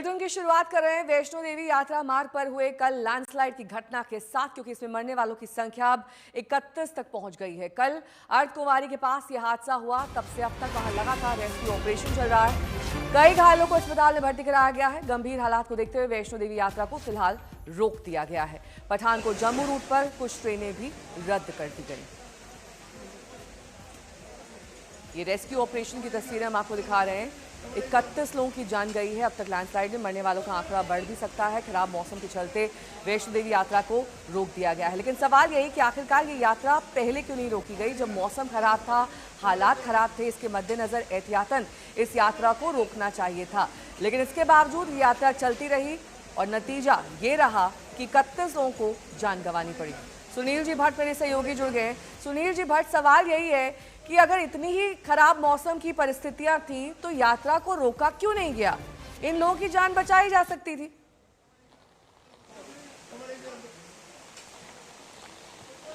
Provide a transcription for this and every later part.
Bulletin की शुरुआत कर रहे हैं वैष्णो देवी यात्रा मार्ग पर हुए कल लैंडस्लाइड की घटना के साथ, क्योंकि इसमें मरने वालों की संख्या अब 31 तक पहुंच गई है। कल अर्धकुंवारी के पास यह हादसा हुआ, तब से अब तक वहां लगातार रेस्क्यू ऑपरेशन चल रहा है। कई घायलों को अस्पताल में भर्ती कराया गया है। गंभीर हालात को देखते हुए वैष्णो देवी यात्रा को फिलहाल रोक दिया गया है। पठानकोट जम्मू रूट पर कुछ ट्रेनें भी रद्द कर दी गई। ये रेस्क्यू ऑपरेशन की तस्वीरें हम आपको दिखा रहे हैं। 31 लोगों की जान गई है। अब तक लैंडस्लाइड में मरने वालों का आंकड़ा बढ़ भी सकता है। खराब मौसम के चलते वैष्णो देवी यात्रा को रोक दिया गया है। लेकिन सवाल यही कि आखिरकार ये यात्रा पहले क्यों नहीं रोकी गई? जब मौसम खराब था, हालात खराब थे, इसके मद्देनजर एहतियातन इस यात्रा को रोकना चाहिए था। लेकिन इसके बावजूद यात्रा चलती रही और नतीजा ये रहा कि 31 लोगों को जान गंवानी पड़ी। सुनील जी भट्ट मेरे सहयोगी जुड़ गए। सुनील जी भट्ट, सवाल यही है कि अगर इतनी ही खराब मौसम की परिस्थितियां थी तो यात्रा को रोका क्यों नहीं गया? इन लोगों की जान बचाई जा सकती थी।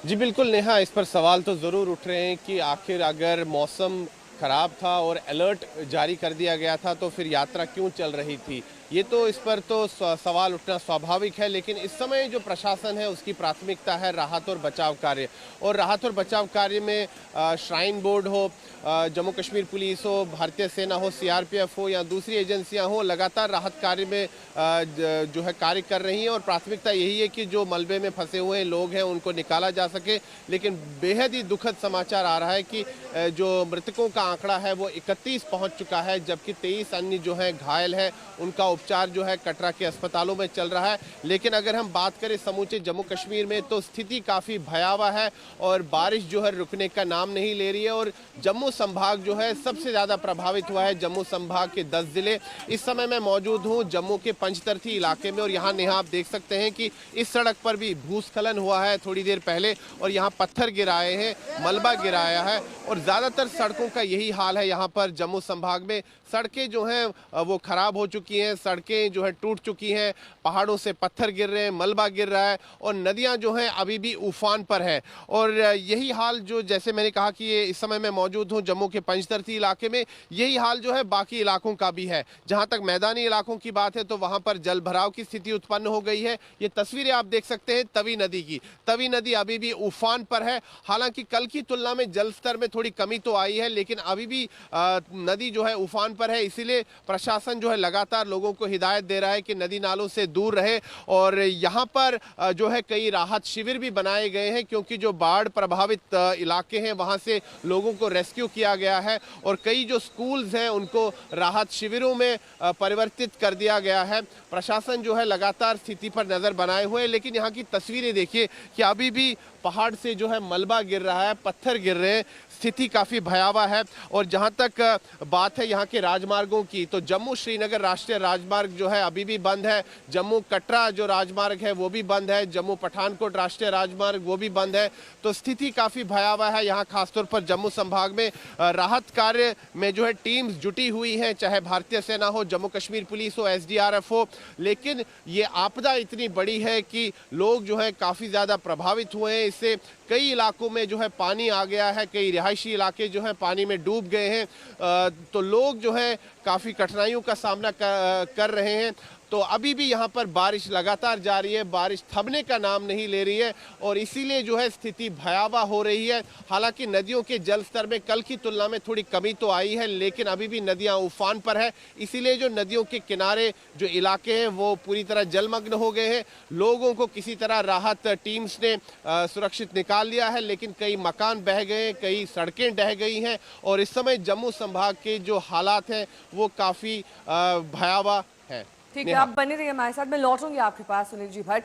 जी बिल्कुल नेहा, इस पर सवाल तो ज़रूर उठ रहे हैं कि आखिर अगर मौसम खराब था और अलर्ट जारी कर दिया गया था तो फिर यात्रा क्यों चल रही थी। ये तो इस पर तो सवाल उठना स्वाभाविक है, लेकिन इस समय जो प्रशासन है उसकी प्राथमिकता है राहत और बचाव कार्य। और राहत और बचाव कार्य में श्राइन बोर्ड हो, जम्मू कश्मीर पुलिस हो, भारतीय सेना हो, सीआरपीएफ हो या दूसरी एजेंसियां हो, लगातार राहत कार्य में जो है कार्य कर रही हैं। और प्राथमिकता यही है कि जो मलबे में फंसे हुए लोग हैं उनको निकाला जा सके। लेकिन बेहद ही दुखद समाचार आ रहा है कि जो मृतकों का आंकड़ा है वो 31 पहुंच चुका है, जबकि 23 अन्य जो है घायल है। उनका उपचार जो है कटरा के अस्पतालों में चल रहा है। लेकिन अगर हम बात करें समूचे जम्मू कश्मीर में तो स्थिति काफ़ी भयावह है और बारिश जो है रुकने का नाम नहीं ले रही है। और जम्मू संभाग जो है सबसे ज़्यादा प्रभावित हुआ है। जम्मू संभाग के 10 जिले। इस समय मैं मौजूद हूँ जम्मू के पंचतर्थी इलाके में और यहाँ नेहा आप देख सकते हैं कि इस सड़क पर भी भूस्खलन हुआ है थोड़ी देर पहले और यहाँ पत्थर गिराए हैं, मलबा गिराया है और ज़्यादातर सड़कों का यही हाल है। यहाँ पर जम्मू संभाग में सड़कें जो हैं वो खराब हो चुकी हैं, सड़कें जो है टूट चुकी हैं, पहाड़ों से पत्थर गिर रहे हैं, मलबा गिर रहा है और नदियां जो हैं अभी भी उफान पर है। और यही हाल जो जैसे मैंने कहा कि ये इस समय मैं मौजूद हूं जम्मू के पंचतर्थी इलाके में, यही हाल जो है बाकी इलाकों का भी है। जहां तक मैदानी इलाकों की बात है तो वहां पर जल भराव की स्थिति उत्पन्न हो गई है। ये तस्वीरें आप देख सकते हैं तवी नदी की। तवी नदी अभी भी उफान पर है। हालांकि कल की तुलना में जल स्तर में थोड़ी कमी तो आई है, लेकिन अभी भी नदी जो है उफान पर है। इसीलिए प्रशासन जो है लगातार लोगों को हिदायत दे रहा है कि नदी नालों से दूर रहे। और यहाँ पर जो है कई राहत शिविर भी बनाए गए हैं, क्योंकि जो बाढ़ प्रभावित इलाके हैं वहाँ से लोगों को रेस्क्यू किया गया है और कई जो स्कूल्स हैं उनको राहत शिविरों में परिवर्तित कर दिया गया है। प्रशासन जो है लगातार स्थिति पर नज़र बनाए हुए है। लेकिन यहाँ की तस्वीरें देखिए कि अभी भी पहाड़ से जो है मलबा गिर रहा है, पत्थर गिर रहे हैं, स्थिति काफ़ी भयावह है। और जहां तक बात है यहाँ के राजमार्गों की तो जम्मू श्रीनगर राष्ट्रीय राजमार्ग जो है अभी भी बंद है। जम्मू कटरा जो राजमार्ग है वो भी बंद है। जम्मू पठानकोट राष्ट्रीय राजमार्ग वो भी बंद है। तो स्थिति काफ़ी भयावह है यहाँ, खासतौर पर जम्मू संभाग में। राहत कार्य में जो है टीम्स जुटी हुई हैं, चाहे भारतीय सेना हो, जम्मू कश्मीर पुलिस हो, SDRF हो। लेकिन ये आपदा इतनी बड़ी है कि लोग जो है काफ़ी ज़्यादा प्रभावित हुए हैं। इससे कई इलाकों में जो है पानी आ गया है, कई रिहायशी इलाके जो है पानी में डूब गए हैं। तो लोग जो है काफ़ी कठिनाइयों का सामना कर रहे हैं। तो अभी भी यहाँ पर बारिश लगातार जारी है, बारिश थमने का नाम नहीं ले रही है और इसीलिए जो है स्थिति भयावह हो रही है। हालांकि नदियों के जल स्तर में कल की तुलना में थोड़ी कमी तो आई है, लेकिन अभी भी नदियाँ उफान पर है। इसीलिए जो नदियों के किनारे जो इलाके हैं वो पूरी तरह जलमग्न हो गए हैं। लोगों को किसी तरह राहत टीम्स ने सुरक्षित निकाल लिया है, लेकिन कई मकान बह गए, कई सड़कें ढह गई हैं और इस समय जम्मू संभाग के जो हालात हैं वो काफ़ी भयावह है। ठीक है, आप बने रहिए हमारे साथ। मैं लौटूंगी आपके पास सुनील जी भट्ट।